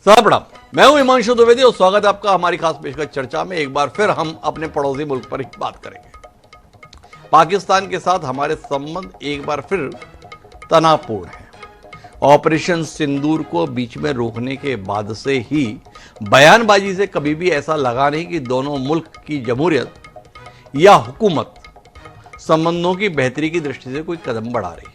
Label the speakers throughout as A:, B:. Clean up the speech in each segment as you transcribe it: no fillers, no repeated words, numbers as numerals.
A: साहब प्रणाम। मैं हूं हिमांशु द्विवेदी और स्वागत है आपका हमारी खास पेशकश चर्चा में। एक बार फिर हम अपने पड़ोसी मुल्क पर ही बात करेंगे। पाकिस्तान के साथ हमारे संबंध एक बार फिर तनावपूर्ण है। ऑपरेशन सिंदूर को बीच में रोकने के बाद से ही बयानबाजी से कभी भी ऐसा लगा नहीं कि दोनों मुल्क की जमहूरियत या हुकूमत संबंधों की बेहतरी की दृष्टि से कोई कदम बढ़ा रही है।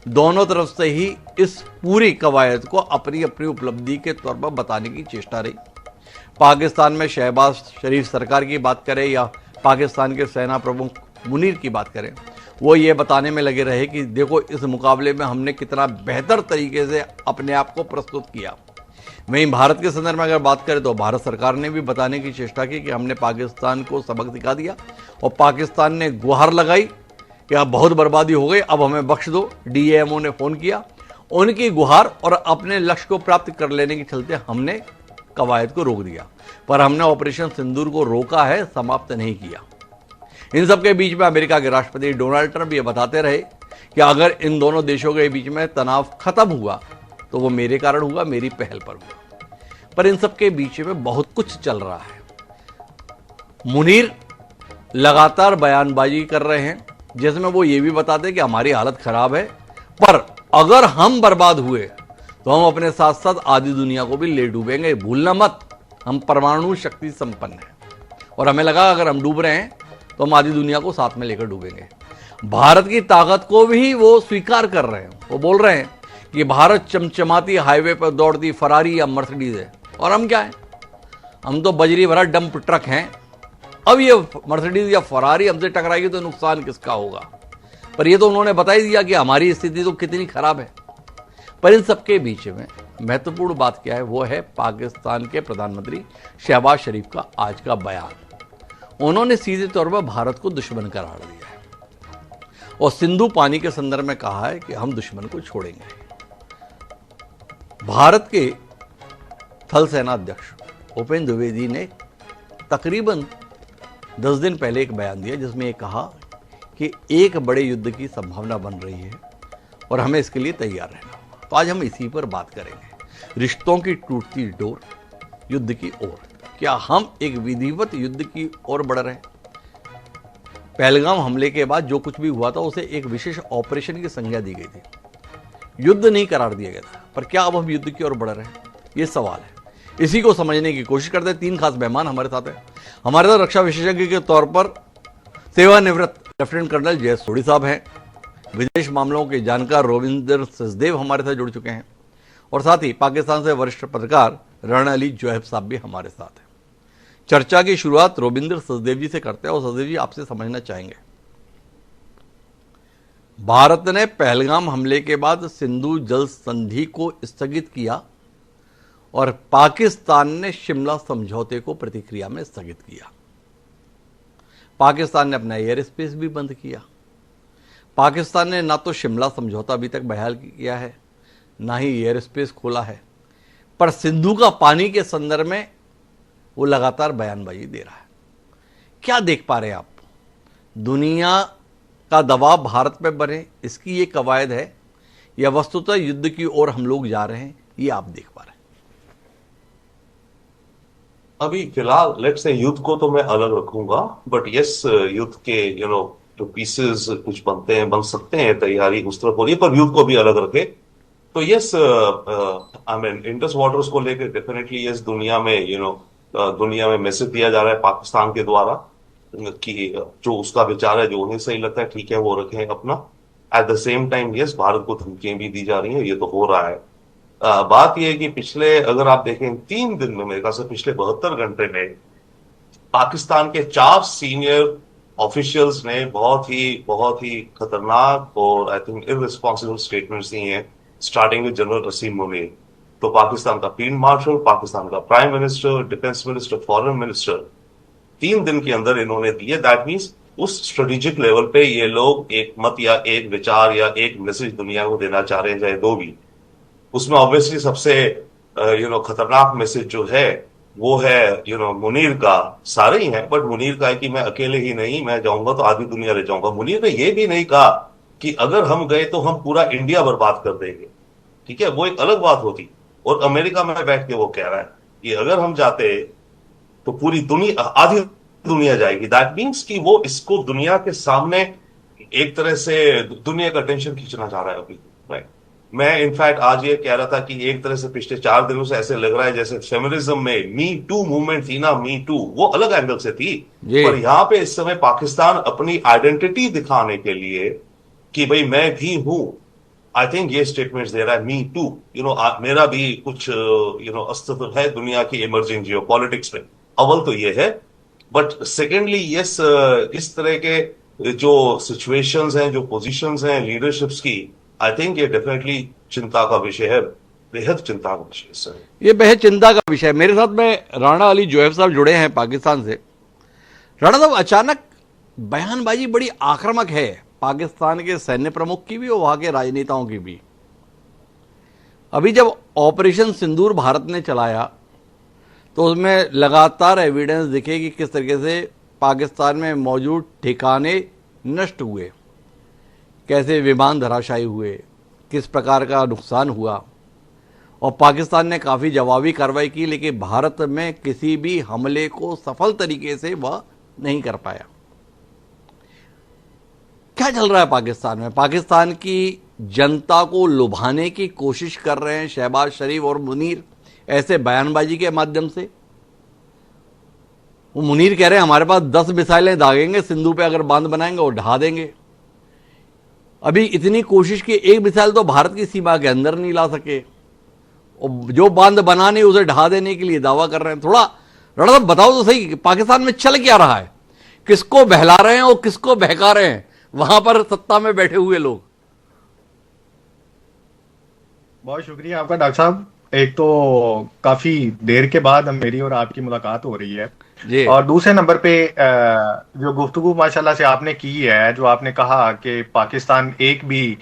A: दोनों तरफ से ही इस पूरी कवायद को अपनी अपनी उपलब्धि के तौर पर बताने की चेष्टा रही। पाकिस्तान में शहबाज शरीफ सरकार की बात करें या पाकिस्तान के सेना प्रमुख मुनीर की बात करें, वो ये बताने में लगे रहे कि देखो इस मुकाबले में हमने कितना बेहतर तरीके से अपने आप को प्रस्तुत किया। वहीं भारत के संदर्भ में अगर बात करें तो भारत सरकार ने भी बताने की चेष्टा की कि हमने पाकिस्तान को सबक दिखा दिया और पाकिस्तान ने गुहार लगाई कि अब बहुत बर्बादी हो गई, अब हमें बख्श दो। डीएमओ ने फोन किया, उनकी गुहार और अपने लक्ष्य को प्राप्त कर लेने के चलते हमने कवायद को रोक दिया। पर हमने ऑपरेशन सिंदूर को रोका है, समाप्त नहीं किया। इन सबके बीच में अमेरिका के राष्ट्रपति डोनाल्ड ट्रंप ये बताते रहे कि अगर इन दोनों देशों के बीच में तनाव खत्म हुआ तो वो मेरे कारण हुआ, मेरी पहल पर हुआ। पर इन सबके बीच में बहुत कुछ चल रहा है। मुनीर लगातार बयानबाजी कर रहे हैं जिसमें वो ये भी बताते कि हमारी हालत खराब है, पर अगर हम बर्बाद हुए तो हम अपने साथ साथ आधी दुनिया को भी ले डूबेंगे। भूलना मत, हम परमाणु शक्ति संपन्न हैं और हमें लगा अगर हम डूब रहे हैं तो हम आधी दुनिया को साथ में लेकर डूबेंगे। भारत की ताकत को भी वो स्वीकार कर रहे हैं। वो बोल रहे हैं कि भारत चमचमाती हाईवे पर दौड़ती फरारी या मर्सिडीज है और हम क्या हैं, हम तो बजरी भरा डंप ट्रक हैं। अब ये मर्सिडीज या फरारी हमसे टकराएगी तो नुकसान किसका होगा। पर ये तो उन्होंने बता ही दिया कि हमारी स्थिति तो कितनी खराब है। पर इन सबके बीच में महत्वपूर्ण बात क्या है, वो है पाकिस्तान के प्रधानमंत्री शहबाज शरीफ का आज का बयान। उन्होंने सीधे तौर पर भारत को दुश्मन करार दिया है और सिंधु पानी के संदर्भ में कहा है कि हम दुश्मन को छोड़ेंगे। भारत के थल सेना अध्यक्ष उपेंद्र द्विवेदी ने तकरीबन 10 दिन पहले एक बयान दिया जिसमें एक कहा कि एक बड़े युद्ध की संभावना बन रही है और हमें इसके लिए तैयार रहना होगा। तो आज हम इसी पर बात करेंगे। रिश्तों की टूटती डोर, युद्ध की ओर। क्या हम एक विधिवत युद्ध की ओर बढ़ रहे हैं? पहलगाम हमले के बाद जो कुछ भी हुआ था उसे एक विशेष ऑपरेशन की संज्ञा दी गई थी, युद्ध नहीं करार दिया गया था। पर क्या अब हम युद्ध की ओर बढ़ रहे हैं, ये सवाल है। इसी को समझने की कोशिश करते हैं। 3 खास मेहमान हमारे साथ हैं। हमारे साथ रक्षा विशेषज्ञ के तौर पर सेवानिवृत्त लेफ्टिनेंट कर्नल जय सोढ़ी साहब हैं। विदेश मामलों के जानकार रोविंदर सचदेव हमारे साथ जुड़ चुके हैं और साथ ही पाकिस्तान से वरिष्ठ पत्रकार रण अली जोहब साहब भी हमारे साथ हैं। चर्चा की शुरुआत रोविंदर सचदेव जी से करते हैं और सचदेव जी आपसे समझना चाहेंगे, भारत ने पहलगाम हमले के बाद सिंधु जल संधि को स्थगित किया और पाकिस्तान ने शिमला समझौते को प्रतिक्रिया में स्थगित किया। पाकिस्तान ने अपना एयर स्पेस भी बंद किया। पाकिस्तान ने ना तो शिमला समझौता अभी तक बहाल किया है, ना ही एयर स्पेस खोला है, पर सिंधु का पानी के संदर्भ में वो लगातार बयानबाजी दे रहा है। क्या देख पा रहे हैं आप? दुनिया का दबाव भारत पे बने, इसकी ये कवायद है या वस्तुतः युद्ध की ओर हम लोग जा रहे हैं, ये आप देख पा रहे हैं?
B: अभी फिलहाल लेट्स से युद्ध को तो मैं अलग रखूंगा, बट यस युद्ध के जो पीसेस कुछ बनते हैं, बन सकते हैं, तैयारी उस तरफ हो रही है, पर युद्ध को भी अलग रखे तो yes I mean Indus waters को लेकर डेफिनेटली यस दुनिया में मैसेज दिया जा रहा है पाकिस्तान के द्वारा कि जो उसका विचार है, जो उन्हें सही लगता है, ठीक है वो रखें अपना। At the same time yes Bharat को धमकियां भी दी जा रही हैं, ये तो हो रहा है। बात यह है कि पिछले अगर आप देखें 3 दिन में, मेरे ख्याल से पिछले 72 घंटे में पाकिस्तान के 4 सीनियर ऑफिशियल्स ने बहुत ही खतरनाक और आई थिंक इररिस्पॉन्सिबल स्टेटमेंट्स दिए हैं, स्टार्टिंग विद जनरल असीम मुनीर। तो पाकिस्तान का फील्ड मार्शल, पाकिस्तान का prime minister, defence minister, foreign minister, 3 दिन के अंदर इन्होंने दिए। दैट मीन्स उस स्ट्रेटेजिक लेवल पे ये लोग एक मत या एक विचार या एक मैसेज दुनिया को देना चाह रहे हैं, चाहे दो भी। उसमें ऑब्वियसली सबसे खतरनाक मैसेज जो है वो है मुनीर का। सारे ही हैं, बट मुनीर का है कि मैं अकेले ही नहीं, मैं जाऊंगा तो आधी दुनिया ले जाऊंगा। मुनीर ने यह भी नहीं कहा कि अगर हम गए तो हम पूरा इंडिया बर्बाद कर देंगे। ठीक है, वो एक अलग बात होती, और अमेरिका में बैठ के वो कह रहा है कि अगर हम जाते तो पूरी दुनिया, आधी दुनिया जाएगी। दैट मीन्स कि वो इसको दुनिया के सामने एक तरह से दुनिया का अटेंशन खींचना चाह रहा है अभी। राइट। मैं इनफैक्ट आज ये कह रहा था कि एक तरह से पिछले 4 दिनों से ऐसे लग रहा है जैसे फेमिनिज्म में मी टू मूवमेंट थी ना, मी टू, वो अलग एंगल से थी।
A: जी।
B: पर यहां पे इस समय पाकिस्तान अपनी आइडेंटिटी दिखाने के लिए कि भाई मैं भी हूं, आई थिंक ये स्टेटमेंट्स दे रहा है, मी टू, मेरा भी कुछ अस्तित्व है दुनिया की इमर्जिंग जियो पॉलिटिक्स में। अव्वल तो ये है, बट सेकेंडली यस, इस तरह के जो सिचुएशंस हैं, जो पोजीशंस हैं लीडरशिप्स की, आई थिंक ये डेफिनेटली चिंता का विषय है, बेहद चिंता का विषय है सर।
A: ये बेहद चिंता का विषय है। मेरे साथ में राणा अली जोहब साहब जुड़े हैं पाकिस्तान से। राणा साहब, अचानक बयानबाजी बड़ी आक्रामक है पाकिस्तान के सैन्य प्रमुख की भी और वहां के राजनेताओं की भी। अभी जब ऑपरेशन सिंदूर भारत ने चलाया तो उसमें लगातार एविडेंस दिखे कि किस तरीके से पाकिस्तान में मौजूद ठिकाने नष्ट हुए, कैसे विमान धराशायी हुए, किस प्रकार का नुकसान हुआ, और पाकिस्तान ने काफ़ी जवाबी कार्रवाई की, लेकिन भारत में किसी भी हमले को सफल तरीके से वह नहीं कर पाया। क्या चल रहा है पाकिस्तान में? पाकिस्तान की जनता को लुभाने की कोशिश कर रहे हैं शहबाज शरीफ और मुनीर ऐसे बयानबाजी के माध्यम से। वो मुनीर कह रहे हैं हमारे पास 10 मिसाइलें दागेंगे, सिंधु पे अगर बांध बनाएंगे और ढा देंगे। अभी इतनी कोशिश की, एक मिसाइल तो भारत की सीमा के अंदर नहीं ला सके, और जो बांध बनाने उसे ढा देने के लिए दावा कर रहे हैं। थोड़ा राणा साहब बताओ तो सही, पाकिस्तान में चल क्या रहा है? किसको बहला रहे हैं और किसको बहका रहे हैं वहां पर सत्ता में बैठे हुए लोग?
C: बहुत शुक्रिया आपका डॉक्टर साहब। एक तो काफी देर के बाद मेरी और आपकी मुलाकात हो रही है
A: जी।
C: और दूसरे नंबर पे जो गुफ्तगू माशाल्लाह से आपने की है, जो आपने कहा कि पाकिस्तान एक भी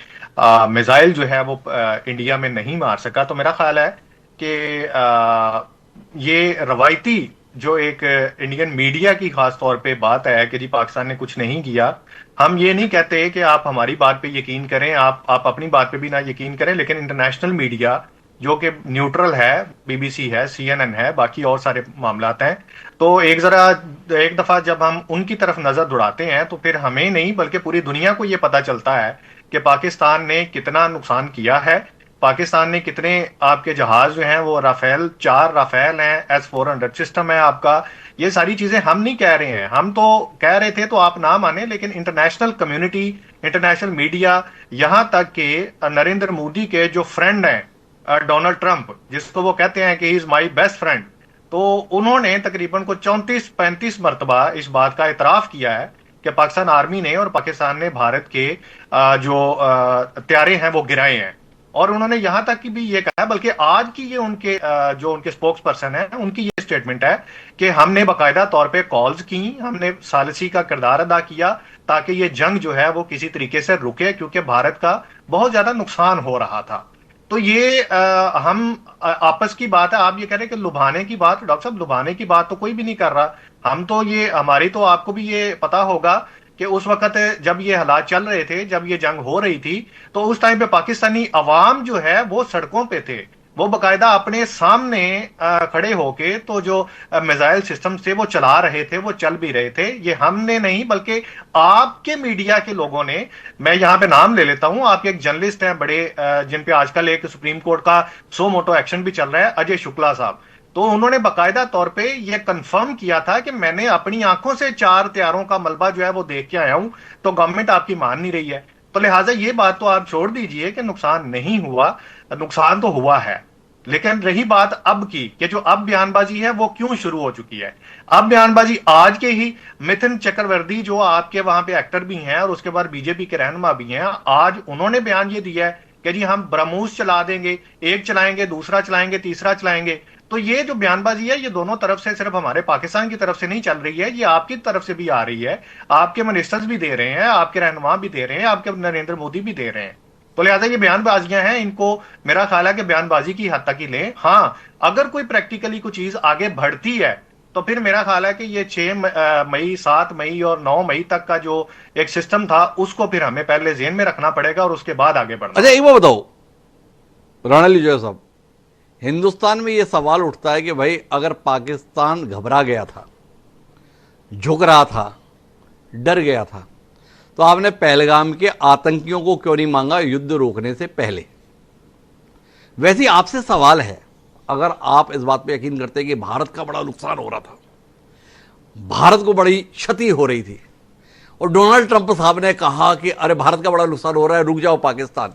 C: मिसाइल जो है वो इंडिया में नहीं मार सका, तो मेरा ख्याल है कि ये रवायती जो एक इंडियन मीडिया की खास तौर पे बात है कि जी पाकिस्तान ने कुछ नहीं किया। हम ये नहीं कहते कि आप हमारी बात पे यकीन करें, आप अपनी बात पे भी ना यकीन करें, लेकिन इंटरनेशनल मीडिया जो कि न्यूट्रल है, बीबीसी है, सीएनएन है, बाकी और सारे मामलात हैं, तो एक दफा जब हम उनकी तरफ नजर दौड़ाते हैं तो फिर हमें नहीं बल्कि पूरी दुनिया को ये पता चलता है कि पाकिस्तान ने कितना नुकसान किया है। पाकिस्तान ने कितने आपके जहाज जो हैं वो राफेल, 4 राफेल हैं, S-400 सिस्टम है आपका। ये सारी चीजें हम नहीं कह रहे हैं, हम तो कह रहे थे तो आप ना माने, लेकिन इंटरनेशनल कम्युनिटी, इंटरनेशनल मीडिया, यहां तक कि नरेंद्र मोदी के जो फ्रेंड हैं डोनाल्ड ट्रंप, जिसको वो कहते हैं कि he is my best friend, तो उन्होंने तकरीबन को 34-35 मरतबा इस बात का इतराफ किया है कि पाकिस्तान आर्मी ने और पाकिस्तान ने भारत के जो हत्यारे हैं वो गिराए हैं। और उन्होंने यहां तक कि भी ये कहा है, बल्कि आज की ये उनके जो उनके स्पोक्स पर्सन है उनकी ये स्टेटमेंट है कि हमने बाकायदा तौर पे कॉल्स की, हमने सालसी का किरदार अदा किया ताकि ये जंग जो है वो किसी तरीके से रुके, क्योंकि भारत का बहुत ज्यादा नुकसान हो रहा था। तो ये हम आपस की बात है। आप ये कह रहे हैं कि लुभाने की बात, डॉक्टर साहब लुभाने की बात तो कोई भी नहीं कर रहा। हम तो ये हमारी तो आपको भी ये पता होगा कि उस वक्त जब ये हालात चल रहे थे, जब ये जंग हो रही थी, तो उस टाइम पे पाकिस्तानी अवाम जो है वो सड़कों पे थे, वो बकायदा अपने सामने खड़े होके तो जो मिसाइल सिस्टम से वो चला रहे थे, वो चल भी रहे थे। ये हमने नहीं बल्कि आपके मीडिया के लोगों ने, मैं यहां पे नाम ले लेता हूं, आपके एक जर्नलिस्ट हैं बड़े, जिन पे आजकल एक सुप्रीम कोर्ट का सो मोटो एक्शन भी चल रहा है, अजय शुक्ला साहब, तो उन्होंने बाकायदा तौर पे ये कंफर्म किया था कि मैंने अपनी आंखों से 4 हत्यारों का मलबा जो है वो देख के आया हूं, तो गवर्नमेंट आपकी मान नहीं रही है। तो लिहाजा ये बात तो आप छोड़ दीजिए कि नुकसान नहीं हुआ, नुकसान तो हुआ है। लेकिन रही बात अब की कि जो अब बयानबाजी है वो क्यों शुरू हो चुकी है। अब बयानबाजी आज के ही मिथुन चक्रवर्ती जो आपके वहां पे एक्टर भी हैं और उसके बाद बीजेपी के रहनुमा भी हैं, आज उन्होंने बयान ये दिया है कि जी हम ब्रह्मोस चला देंगे, एक चलाएंगे, दूसरा चलाएंगे, तीसरा चलाएंगे। तो ये जो बयानबाजी है ये दोनों तरफ से, सिर्फ हमारे पाकिस्तान की तरफ से नहीं चल रही है, ये आपकी तरफ से भी आ रही है। आपके मिनिस्टर्स भी दे रहे हैं, आपके रहनुमा भी दे रहे हैं, आपके नरेंद्र मोदी भी दे रहे हैं। तो लिहाजा ये बयानबाजियां हैं, इनको मेरा ख्याल है कि बयानबाजी की हद तक ही लें। हाँ, अगर कोई प्रैक्टिकली कोई चीज आगे बढ़ती है तो फिर मेरा ख्याल है कि ये 6 मई, 7 मई और 9 मई तक का जो एक सिस्टम था उसको फिर हमें पहले जेहन में रखना पड़ेगा और उसके बाद आगे बढ़ना।
A: अच्छा, एक बात बताओ राणा अली जोहब साहब, हिंदुस्तान में यह सवाल उठता है कि भाई अगर पाकिस्तान घबरा गया था, झुक रहा था, डर गया था, तो आपने पहलगाम के आतंकियों को क्यों नहीं मांगा युद्ध रोकने से पहले? वैसे ही आपसे सवाल है, अगर आप इस बात पे यकीन करते हैं कि भारत का बड़ा नुकसान हो रहा था, भारत को बड़ी क्षति हो रही थी, और डोनाल्ड ट्रंप साहब ने कहा कि अरे भारत का बड़ा नुकसान हो रहा है, रुक जाओ पाकिस्तान,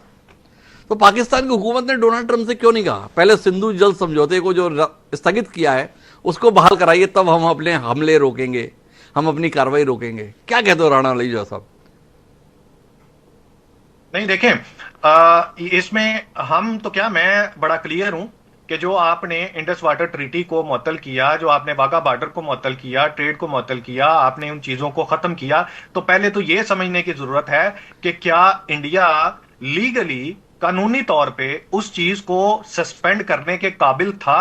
A: तो पाकिस्तान की हुकूमत ने डोनाल्ड ट्रंप से क्यों नहीं कहा पहले सिंधु जल समझौते को जो स्थगित किया है उसको बहाल कराइए, तब हम अपने हमले रोकेंगे, हम अपनी कार्रवाई रोकेंगे? क्या कहते हो राणा अलीजा साहब?
C: नहीं देखें, इसमें हम तो क्या, मैं बड़ा क्लियर हूं कि जो आपने इंडस वाटर ट्रीटी को मुअत्तल किया, जो आपने वाघा बॉर्डर को मुअत्तल किया, ट्रेड को मुअत्तल किया, आपने उन चीजों को खत्म किया, तो पहले तो यह समझने की जरूरत है कि क्या इंडिया लीगली, कानूनी तौर पे उस चीज को सस्पेंड करने के काबिल था?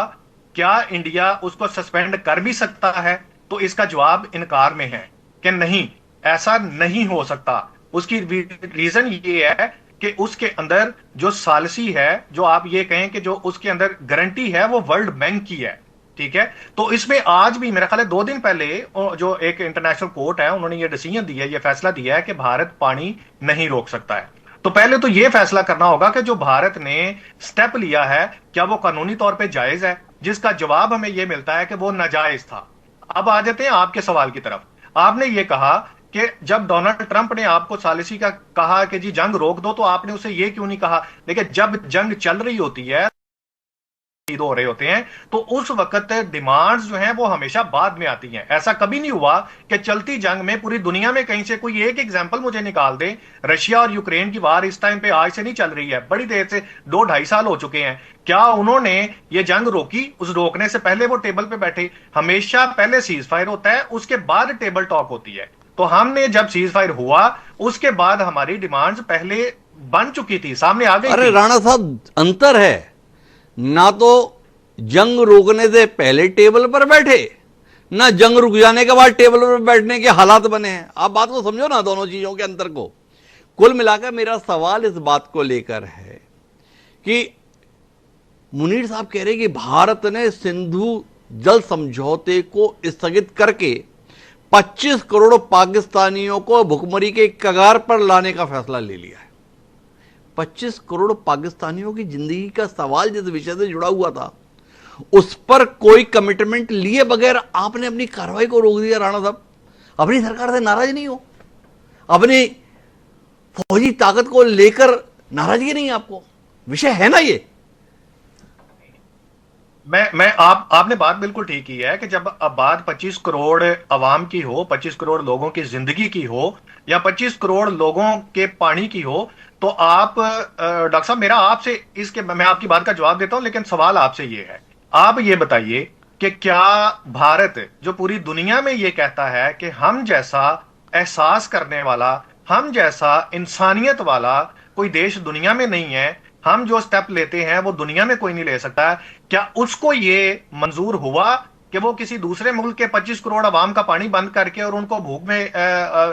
C: क्या इंडिया उसको सस्पेंड कर भी सकता है? तो इसका जवाब इनकार में है कि नहीं, ऐसा नहीं हो सकता। उसकी रीजन ये है कि उसके अंदर जो सालिसी है, जो आप ये कहें कि जो उसके अंदर गारंटी है, वो वर्ल्ड बैंक की है, ठीक है? तो इसमें आज भी मेरा ख्याल है 2 दिन पहले जो एक इंटरनेशनल कोर्ट है, उन्होंने ये डिसीजन दिया है, ये फैसला दिया है कि भारत पानी नहीं रोक सकता है। तो पहले तो ये फैसला करना होगा कि जो भारत ने स्टेप लिया है, क्या वो कानूनी तौर पे जायज है? जिसका जवाब हमें यह मिलता है कि वो नाजायज था। अब आ जाते हैं आपके सवाल की तरफ। आपने ये कहा कि जब डोनाल्ड ट्रंप ने आपको सालिसी का कहा कि जी जंग रोक दो, तो आपने उसे ये क्यों नहीं कहा? देखिए, जब जंग चल रही होती है, हो रहे होते हैं, तो उस वक्त डिमांड्स जो हैं वो हमेशा बाद में आती हैं। ऐसा कभी नहीं हुआ कि चलती जंग में पूरी दुनिया में कहीं से कोई एक एग्जांपल मुझे निकाल दे। रशिया और यूक्रेन की वार इस टाइम पे आज से नहीं चल रही है, बड़ी देर से 2-2.5 साल हो चुके हैं। क्या उन्होंने ये जंग रोकी? उस रोकने से पहले वो टेबल पे बैठे। हमेशा पहले सीज फायर होता है, उसके बाद टेबल टॉक होती है। तो हमने जब सीज फायर हुआ, उसके बाद हमारी डिमांड्स पहले बन चुकी थी, सामने आ गई।
A: अरे राणा साहब, अंतर है ना, तो जंग रोकने से पहले टेबल पर बैठे, ना जंग रुक जाने के बाद टेबल पर बैठने के हालात बने हैं। आप बात को समझो ना, दोनों चीजों के अंतर को। कुल मिलाकर मेरा सवाल इस बात को लेकर है कि मुनीर साहब कह रहे कि भारत ने सिंधु जल समझौते को स्थगित करके 25 करोड़ पाकिस्तानियों को भुखमरी के कगार पर लाने का फैसला ले लिया है। 25 करोड़ पाकिस्तानियों की जिंदगी का सवाल जिस विषय से जुड़ा हुआ था, उस पर कोई कमिटमेंट लिए बगैर आपने अपनी कार्रवाई को रोक दिया। राणा साहब, अपनी सरकार से नाराज नहीं हो? अपनी फौजी ताकत को लेकर नाराजगी नहीं आपको? विषय है ना ये।
C: आपने बात बिल्कुल ठीक की है कि जब अब बात 25 करोड़ अवाम की हो, 25 करोड़ लोगों की जिंदगी की हो, या 25 करोड़ लोगों के पानी की हो, तो आप डॉक्टर साहब, मेरा आपसे इसके, मैं आपकी बात का जवाब देता हूं, लेकिन सवाल आपसे ये है, आप ये बताइए कि क्या भारत, जो पूरी दुनिया में ये कहता है कि हम जैसा एहसास करने वाला, हम जैसा इंसानियत वाला कोई देश दुनिया में नहीं है, हम जो स्टेप लेते हैं वो दुनिया में कोई नहीं ले सकता, क्या उसको ये मंजूर हुआ कि वो किसी दूसरे मुल्क के 25 करोड़ अवाम का पानी बंद करके और उनको भूख में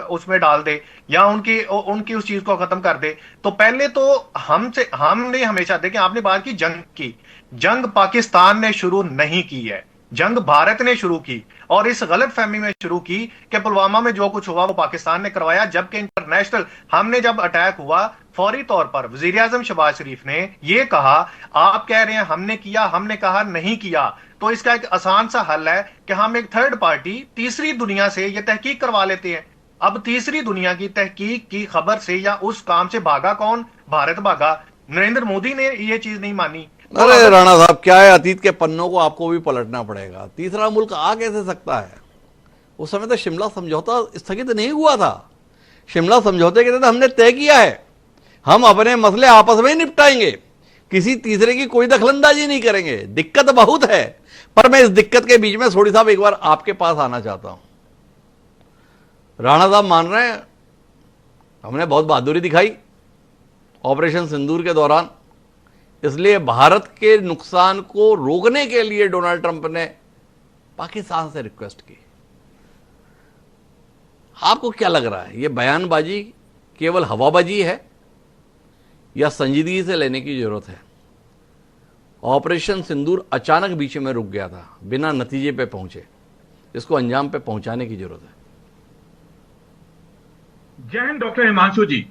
C: उसमें डाल दे, या उनकी उस चीज को खत्म कर दे? तो पहले तो हमने हमेशा, देखें, आपने बात की जंग की, जंग पाकिस्तान ने शुरू नहीं की है, जंग भारत ने शुरू की, और इस गलत फहमी में शुरू की कि पुलवामा में जो कुछ हुआ वो पाकिस्तान ने करवाया, जबकि इंटरनेशनल, हमने जब अटैक हुआ, फौरी तौर पर वजीर आजम शहबाज शरीफ ने यह कहा, आप कह रहे हैं हमने किया, हमने कहा नहीं किया, तो इसका एक आसान सा हल है कि हम एक थर्ड पार्टी, तीसरी दुनिया से यह तहकीक करवा लेते हैं। अब तीसरी दुनिया की तहकीक की खबर से या उस काम से भागा कौन? भारत भागा। नरेंद्र मोदी ने यह चीज नहीं मानी।
A: अरे राणा साहब, क्या है, अतीत के पन्नों को आपको भी पलटना पड़ेगा। तीसरा मुल्क आ कैसे सकता है? उस समय तो शिमला समझौता स्थगित नहीं हुआ था। शिमला समझौते के तहत हमने तय किया है, हम अपने मसले आपस में ही निपटाएंगे, किसी तीसरे की कोई दखलंदाजी नहीं करेंगे। दिक्कत बहुत है, पर मैं इस दिक्कत के बीच में सोडी साहब एक बार आपके पास आना चाहता हूं। राणा साहब मान रहे हैं हमने बहुत बहादुरी दिखाई ऑपरेशन सिंदूर के दौरान, इसलिए भारत के नुकसान को रोकने के लिए डोनाल्ड ट्रंप ने पाकिस्तान से रिक्वेस्ट की। आपको क्या लग रहा है, यह बयानबाजी केवल हवाबाजी है या संजीदगी से लेने की जरूरत है? ऑपरेशन सिंदूर अचानक बीच में रुक गया था, बिना नतीजे पे पहुंचे। इसको अंजाम पे पहुंचाने की जरूरत है।
D: जय हिंद डॉक्टर हिमांशु जी।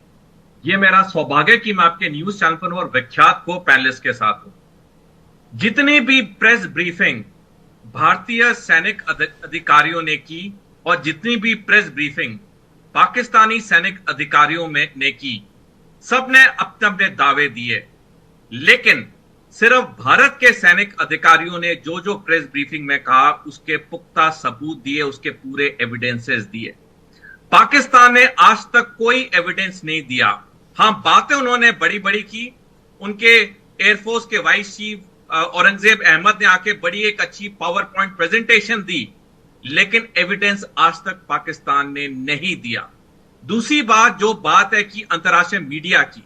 D: ये मेरा सौभाग्य कि मैं आपके न्यूज चैनल पर हूं और विख्यात को पैनलिस्ट के साथ हूं। जितनी भी प्रेस ब्रीफिंग भारतीय सैनिक अधिकारियों ने की और जितनी भी प्रेस ब्रीफिंग पाकिस्तानी सैनिक अधिकारियों ने की, सबने अपने अपने दावे दिए, लेकिन सिर्फ भारत के सैनिक अधिकारियों ने जो जो प्रेस ब्रीफिंग में कहा उसके पुख्ता सबूत दिए, उसके पूरे एविडेंसेस दिए। पाकिस्तान ने आज तक कोई एविडेंस नहीं दिया। हां, बातें उन्होंने बड़ी बड़ी की। उनके एयरफोर्स के वाइस चीफ औरंगजेब अहमद ने आके बड़ी एक अच्छी पावर पॉइंट प्रेजेंटेशन दी, लेकिन एविडेंस आज तक पाकिस्तान ने नहीं दिया। दूसरी बात, जो बात है कि अंतर्राष्ट्रीय मीडिया की,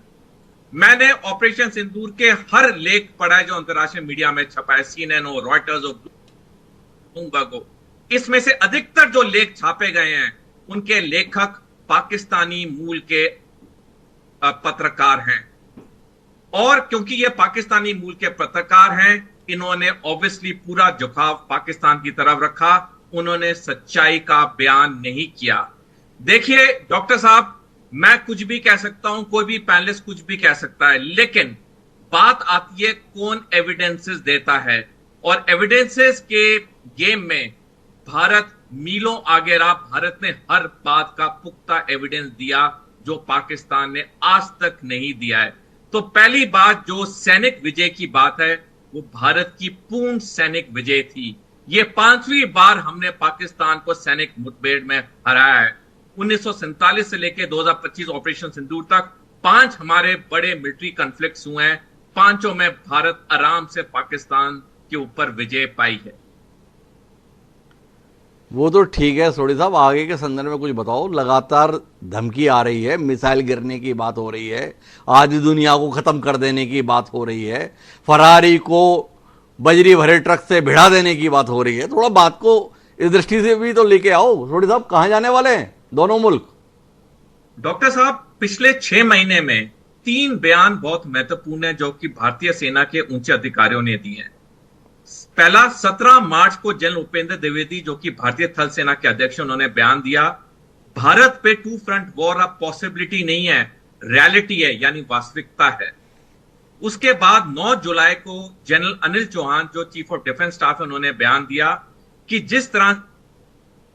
D: मैंने ऑपरेशन सिंदूर के हर लेख पढ़ा है जो अंतर्राष्ट्रीय मीडिया में छपा है, CNN हो, रॉयटर्स हो, ब्लूमबर्ग हो। इसमें से अधिकतर जो लेख छापे गए हैं उनके लेखक पाकिस्तानी मूल के पत्रकार हैं, और क्योंकि ये पाकिस्तानी मूल के पत्रकार हैं, इन्होंने ऑब्वियसली पूरा झुकाव पाकिस्तान की तरफ रखा। उन्होंने सच्चाई का बयान नहीं किया। देखिए डॉक्टर साहब, मैं कुछ भी कह सकता हूं, कोई भी पैनलिस्ट कुछ भी कह सकता है, लेकिन बात आती है कौन एविडेंसेस देता है। और एविडेंसेस के गेम में भारत मीलों आगे रहा। भारत ने हर बात का पुख्ता एविडेंस दिया जो पाकिस्तान ने आज तक नहीं दिया है। तो पहली बात, जो सैनिक विजय की बात है, वो भारत की पूर्ण सैनिक विजय थी। ये 5वीं बार हमने पाकिस्तान को सैनिक मुठभेड़ में हराया है। 1947 से लेकर 2025 ऑपरेशन सिंदूर तक 5 हमारे बड़े मिलिट्री कॉन्फ्लिक्ट्स हुए हैं। 5 में भारत आराम से पाकिस्तान के ऊपर विजय पाई है।
A: वो तो ठीक है सोढ़ी साहब, आगे के संदर्भ में कुछ बताओ। लगातार धमकी आ रही है, मिसाइल गिरने की बात हो रही है, आधी दुनिया को खत्म कर देने की बात हो रही है, फरारी को बजरी भरे ट्रक से भिड़ा देने की बात हो रही है। थोड़ा बात को इस दृष्टि से भी तो लेके आओ सोढ़ी साहब। कहां जाने वाले हैं दोनों मुल्क?
D: डॉक्टर साहब, पिछले 6 महीने में 3 बयान बहुत महत्वपूर्ण है जो कि भारतीय सेना के ऊंचे अधिकारियों ने दिए हैं। पहला, 17 मार्च को जनरल उपेंद्र द्विवेदी जो कि भारतीय थल सेना के अध्यक्ष, उन्होंने बयान दिया, भारत पे 2 फ्रंट वॉर अब पॉसिबिलिटी नहीं है, रियलिटी है, यानी वास्तविकता है। उसके बाद 9 जुलाई को जनरल अनिल चौहान जो चीफ ऑफ डिफेंस स्टाफ है, उन्होंने बयान दिया कि जिस तरह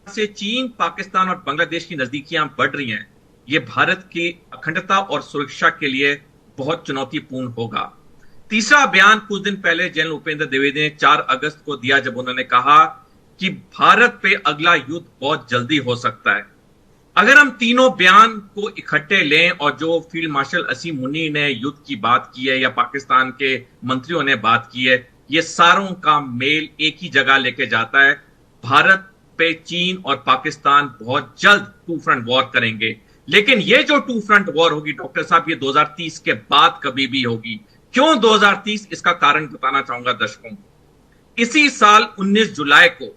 D: से चीन, पाकिस्तान और बांग्लादेश की नजदीकियां बढ़ रही हैं, ये भारत की अखंडता और सुरक्षा के लिए बहुत चुनौतीपूर्ण होगा। तीसरा बयान कुछ दिन पहले जनरल उपेंद्र द्विवेदी ने 4 अगस्त को दिया, जब उन्होंने कहा कि भारत पे अगला युद्ध बहुत जल्दी हो सकता है। अगर हम तीनों बयान को इकट्ठे लें और जो फील्ड मार्शल असीम मुनी ने युद्ध की बात की है या पाकिस्तान के मंत्रियों ने बात की है, ये सारों का मेल एक ही जगह लेके जाता है। भारत पे चीन और पाकिस्तान बहुत जल्द 2 फ्रंट वॉर करेंगे। लेकिन ये जो 2 फ्रंट वॉर होगी डॉक्टर साहब, ये 2030 के बाद कभी भी होगी। क्यों 2030? इसका कारण बताना चाहूंगा दर्शकों को। इसी साल 19 जुलाई को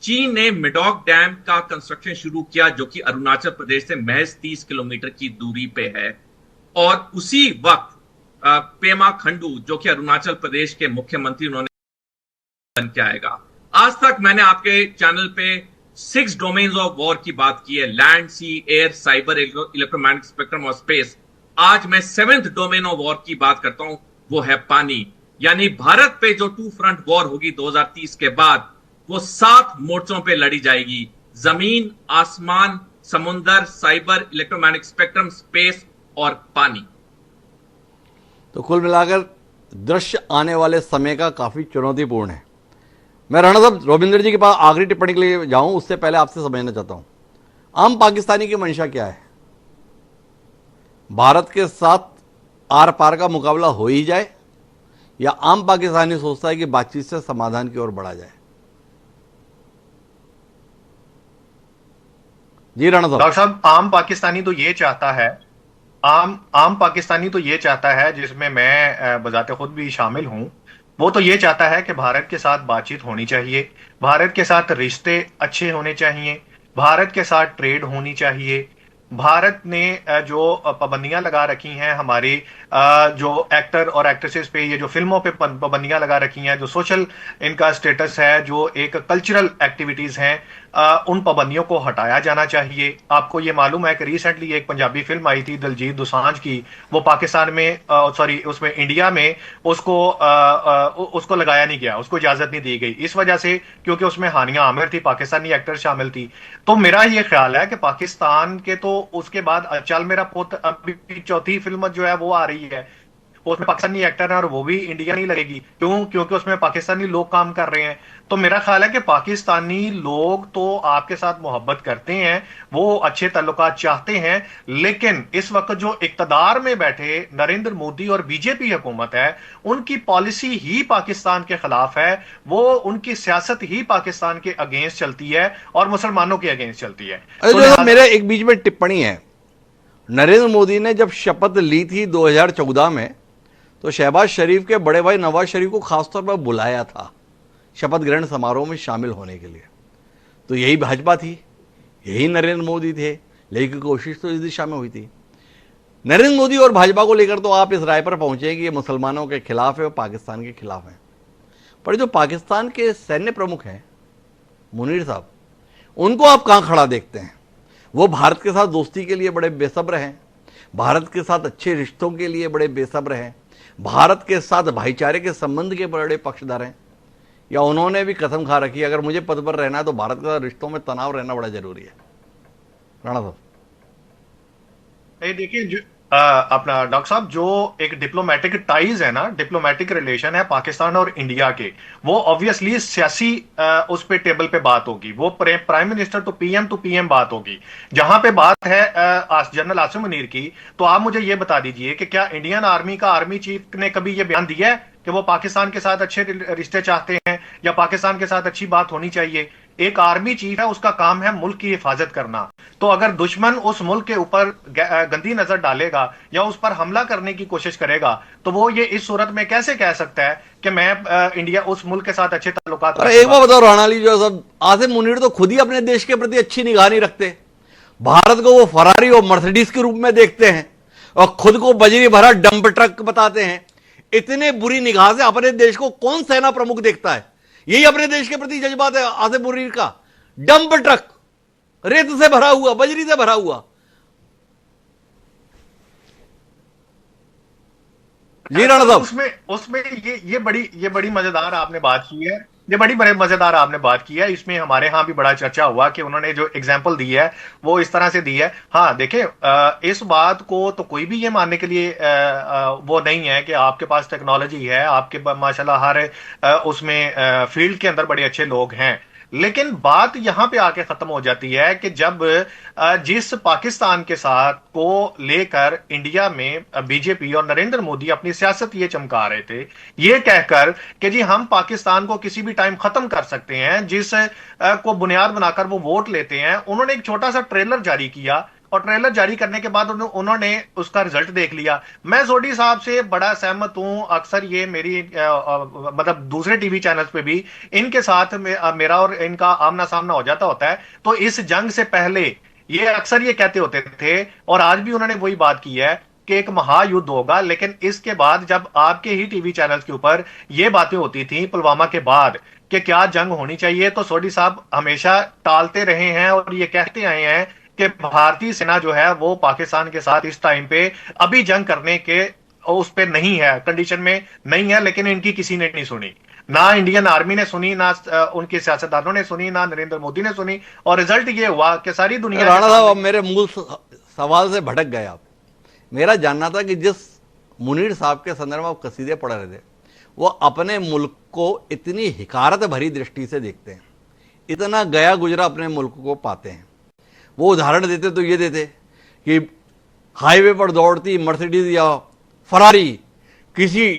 D: चीन ने मिडॉक डैम का कंस्ट्रक्शन शुरू किया जो कि अरुणाचल प्रदेश से महज 30 किलोमीटर की दूरी पे है। और उसी वक्त पेमा खंडू जो कि अरुणाचल प्रदेश के मुख्यमंत्री, उन्होंने बन के आएगा। आज तक मैंने आपके चैनल पे 6 डोमेन्स ऑफ वॉर की बात की है, लैंड, सी, एयर, साइबर, इलेक्ट्रोमैग्नेटिक स्पेक्ट्रम और स्पेस। आज मैं 7th डोमेन ऑफ वॉर की बात करता हूं, वो है पानी। यानी भारत पे जो 2 फ्रंट वॉर होगी 2030 के बाद, वो 7 मोर्चों पे लड़ी जाएगी। जमीन, आसमान, समुंदर, साइबर, इलेक्ट्रोमैग्नेटिक स्पेक्ट्रम, स्पेस और पानी।
A: तो कुल मिलाकर दृश्य आने वाले समय का काफी चुनौतीपूर्ण है। मैं राणा साहब रविंद्र जी के पास आखिरी टिप्पणी के लिए जाऊं, उससे पहले आपसे समझना चाहता हूं, आम पाकिस्तानी की मंशा क्या है? भारत के साथ आर पार का मुकाबला हो ही जाए, या आम पाकिस्तानी सोचता है कि बातचीत से समाधान की ओर बढ़ा जाए? जी राणा साहब।
C: डॉक्टर साहब, आम पाकिस्तानी तो ये चाहता है, आम पाकिस्तानी तो ये चाहता है, जिसमें मैं बजाते खुद भी शामिल हूं, वो तो ये चाहता है कि भारत के साथ बातचीत होनी चाहिए, भारत के साथ रिश्ते अच्छे होने चाहिए, भारत के साथ ट्रेड होनी चाहिए, भारत ने जो पाबंदियां लगा रखी हैं हमारी जो एक्टर और एक्ट्रेसेस पे, ये जो फिल्मों पे पाबंदियां लगा रखी हैं, जो सोशल इनका स्टेटस है, जो एक कल्चरल एक्टिविटीज हैं, उन पाबंदियों को हटाया जाना चाहिए। आपको ये मालूम है कि रिसेंटली एक पंजाबी फिल्म आई थी दिलजीत दोसांझ की, वो पाकिस्तान में सॉरी उसमें इंडिया में उसको लगाया नहीं गया, उसको इजाजत नहीं दी गई, इस वजह से क्योंकि उसमें हानिया आमिर थी, पाकिस्तानी एक्टर शामिल थी। तो मेरा ये ख्याल है कि पाकिस्तान के तो उसके बाद चल मेरा पुत अभी चौथी फिल्म जो है वो आ रही है, उसमें पाकिस्तानी एक्टर है और वो भी इंडिया नहीं लगेगी। क्यों? क्योंकि उसमें पाकिस्तानी लोग काम कर रहे हैं। तो मेरा ख्याल है कि पाकिस्तानी लोग तो आपके साथ मोहब्बत करते हैं, वो अच्छे ताल्लुकात चाहते हैं, लेकिन इस वक्त जो इक्तदार में बैठे नरेंद्र मोदी और बीजेपी हुकूमत है, उनकी पॉलिसी ही पाकिस्तान के खिलाफ है, वो उनकी सियासत ही पाकिस्तान के अगेंस्ट चलती है और मुसलमानों के अगेंस्ट चलती है।
A: जो मेरे एक बीच में टिप्पणी है, नरेंद्र मोदी ने जब शपथ ली थी 2014 में, तो शहबाज शरीफ के बड़े भाई नवाज शरीफ को खासतौर पर बुलाया था शपथ ग्रहण समारोह में शामिल होने के लिए। तो यही भाजपा थी, यही नरेंद्र मोदी थे, लेकिन कोशिश तो इस दिशा में हुई थी। नरेंद्र मोदी और भाजपा को लेकर तो आप इस राय पर पहुंचे कि ये मुसलमानों के खिलाफ है और पाकिस्तान के खिलाफ है, पर जो पाकिस्तान के सैन्य प्रमुख हैं मुनीर साहब, उनको आप कहां खड़ा देखते हैं? वो भारत के साथ दोस्ती के लिए बड़े बेसब्र हैं, भारत के साथ अच्छे रिश्तों के लिए बड़े बेसब्र हैं, भारत के साथ भाईचारे के संबंध के बड़े पक्षधर हैं, या उन्होंने भी कसम खा रखी है अगर मुझे पद पर रहना है तो भारत के साथ रिश्तों में तनाव रहना बड़ा जरूरी है? राणा साहब
C: देखिए अपना डॉक्टर साहब, जो एक डिप्लोमेटिक टाइज है ना, डिप्लोमेटिक रिलेशन है पाकिस्तान और इंडिया के, वो ऑब्वियसली सियासी उस पे टेबल पे बात होगी, वो प्राइम मिनिस्टर तो पीएम बात होगी। जहां पे बात है जनरल आसिम मुनीर की, तो आप मुझे ये बता दीजिए कि क्या इंडियन आर्मी का आर्मी चीफ ने कभी ये बयान दिया है कि वो पाकिस्तान के साथ अच्छे रिश्ते चाहते हैं या पाकिस्तान के साथ अच्छी बात होनी चाहिए? एक आर्मी चीफ है, उसका काम है मुल्क की हिफाजत करना। तो अगर दुश्मन उस मुल्क के ऊपर गंदी नजर डालेगा या उस पर हमला करने की कोशिश करेगा, तो वो ये इस सूरत में कैसे कह सकता है कि मैं इंडिया उस मुल्क के साथ अच्छे ताल्लुकात?
A: अरे एक बार बताओ राणाली, जो सब आसिम मुनीर तो खुद ही अपने देश के प्रति अच्छी निगाह नहीं रखते, भारत को वो फरारी और मर्सिडीज के रूप में देखते हैं और खुद को बजरी भरा डंप ट्रक बताते हैं। इतने बुरी निगाह से अपने देश को कौन सेना प्रमुख देखता है? यही अपने देश के प्रति जज्बात है आसिम मुनीर का। डंप ट्रक, रेत से भरा हुआ, बजरी से भरा हुआ। जी राणा साहब,
C: उसमें ये बड़ी मजेदार आपने बात की है, ये बड़ी बड़े मजेदार आपने बात की है। इसमें हमारे यहाँ भी बड़ा चर्चा हुआ कि उन्होंने जो एग्जाम्पल दी है वो इस तरह से दी है। हाँ देखिए, इस बात को तो कोई भी ये मानने के लिए वो नहीं है कि आपके पास टेक्नोलॉजी है, आपके माशाल्लाह हर उसमें फील्ड के अंदर बड़े अच्छे लोग हैं, लेकिन बात यहां पे आके खत्म हो जाती है कि जब जिस पाकिस्तान के साथ को लेकर इंडिया में बीजेपी और नरेंद्र मोदी अपनी सियासत ये चमका रहे थे, ये कहकर कि जी हम पाकिस्तान को किसी भी टाइम खत्म कर सकते हैं, जिस को बुनियाद बनाकर वो वोट लेते हैं। उन्होंने एक छोटा सा ट्रेलर जारी किया और ट्रेलर जारी करने के बाद उन्होंने उसका रिजल्ट देख लिया। मैं सोडी साहब से बड़ा सहमत हूं, अक्सर ये मेरी मतलब दूसरे टीवी चैनल्स पे भी इनके साथ मेरा और इनका आमना सामना हो जाता होता है। तो इस जंग से पहले ये अक्सर ये कहते होते थे और आज भी उन्होंने वही बात की है कि एक महायुद्ध होगा, लेकिन इसके बाद जब आपके ही टीवी चैनल्स के ऊपर ये बातें होती थी पुलवामा के बाद कि क्या जंग होनी चाहिए, तो सोडी साहब हमेशा टालते रहे हैं और ये कहते आए हैं कि भारतीय सेना जो है वो पाकिस्तान के साथ इस टाइम पे अभी जंग करने के उस पे नहीं है, कंडीशन में नहीं है। लेकिन इनकी किसी ने नहीं सुनी, ना इंडियन आर्मी ने सुनी, ना उनके सियासतदानों ने सुनी, ना नरेंद्र मोदी ने सुनी, और रिजल्ट ये हुआ कि सारी दुनिया।
A: राणा साहब, मेरे मूल सवाल से भटक गए आप। मेरा जानना था कि जिस मुनीर साहब के संदर्भ में आप कसीदे पढ़ रहे थे, वो अपने मुल्क को इतनी हिकारत भरी दृष्टि से देखते हैं, इतना गया गुजरा अपने मुल्क को पाते हैं। वो उदाहरण देते तो ये देते कि हाईवे पर दौड़ती मर्सिडीज या फरारी किसी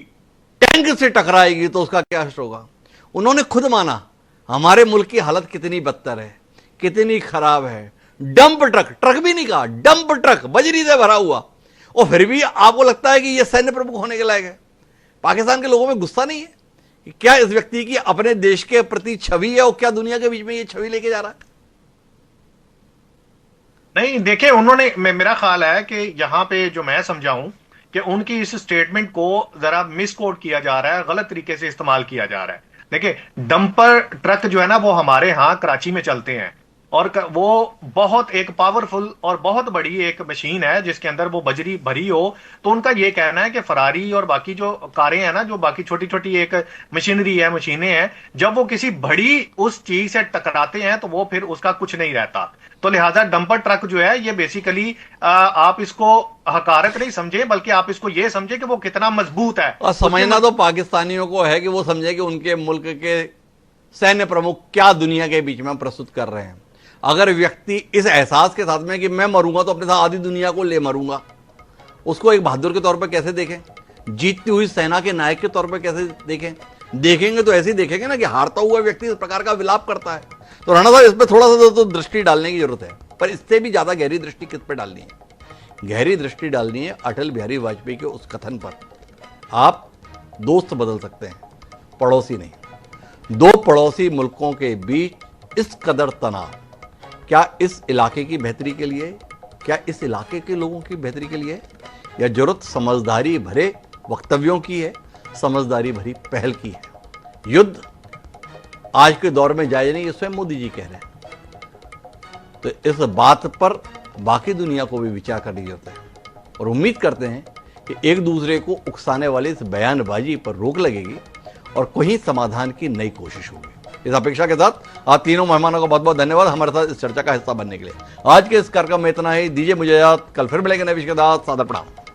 A: टैंक से टकराएगी तो उसका क्या हश्र होगा। उन्होंने खुद माना हमारे मुल्क की हालत कितनी बदतर है, कितनी खराब है। डंप ट्रक, ट्रक भी नहीं कहा, डंप ट्रक बजरी से भरा हुआ, और फिर भी आपको लगता है कि यह सैन्य प्रमुख होने के लायक है। पाकिस्तान के लोगों में गुस्सा नहीं है कि क्या इस व्यक्ति की अपने देश के प्रति छवि है और क्या दुनिया के बीच में यह छवि लेके जा रहा है?
C: नहीं देखिए, उन्होंने मेरा ख्याल है कि यहाँ पे जो मैं समझाऊं कि उनकी इस स्टेटमेंट को जरा मिस कोट किया जा रहा है, गलत तरीके से इस्तेमाल किया जा रहा है। देखिए, डंपर ट्रक जो है ना वो हमारे यहाँ कराची में चलते हैं, और वो बहुत एक पावरफुल और बहुत बड़ी एक मशीन है जिसके अंदर वो बजरी भरी हो। तो उनका ये कहना है कि फरारी और बाकी जो कारें हैं ना, जो बाकी छोटी छोटी एक मशीनरी है, मशीनें हैं, जब वो किसी बड़ी उस चीज से टकराते हैं तो वो फिर उसका कुछ नहीं रहता। तो लिहाजा डंपर ट्रक जो है ये बेसिकली आप इसको हकारत नहीं समझे, बल्कि आप इसको ये समझे कि वो कितना मजबूत है।
A: और समझना तो पाकिस्तानियों को है कि वो समझे कि उनके मुल्क के सैन्य प्रमुख क्या दुनिया के बीच में प्रस्तुत कर रहे हैं। अगर व्यक्ति इस एहसास के साथ में कि मैं मरूंगा तो अपने साथ आधी दुनिया को ले मरूंगा, उसको एक बहादुर के तौर पर कैसे देखें, जीतती हुई सेना के नायक के तौर पर कैसे देखें? देखेंगे तो ऐसे ही देखेंगे ना कि हारता हुआ व्यक्ति इस प्रकार का विलाप करता है। तो राणा साहब, इस पर थोड़ा सा तो दृष्टि डालने की जरूरत है, पर इससे भी ज्यादा गहरी दृष्टि किस पर डालनी है? गहरी दृष्टि डालनी है अटल बिहारी वाजपेयी के उस कथन पर, आप दोस्त बदल सकते हैं, पड़ोसी नहीं। दो पड़ोसी मुल्कों के बीच इस कदर तनाव, क्या इस इलाके की बेहतरी के लिए, क्या इस इलाके के लोगों की बेहतरी के लिए, या जरूरत समझदारी भरे वक्तव्यों की है, समझदारी भरी पहल की है? युद्ध आज के दौर में जायज नहीं, ये स्वयं मोदी जी कह रहे हैं। तो इस बात पर बाकी दुनिया को भी विचार करने की जरूरत है, और उम्मीद करते हैं कि एक दूसरे को उकसाने वाली इस बयानबाजी पर रोक लगेगी और कोई समाधान की नई कोशिश होगी। इस अपेक्षा के साथ आप तीनों मेहमानों का बहुत बहुत धन्यवाद हमारे साथ इस चर्चा का हिस्सा बनने के लिए। आज के इस कार्यक्रम में इतना ही, दीजिए मुझे इजाजत, कल फिर मिलेंगे नए विषय के साथ। सादर प्रणाम।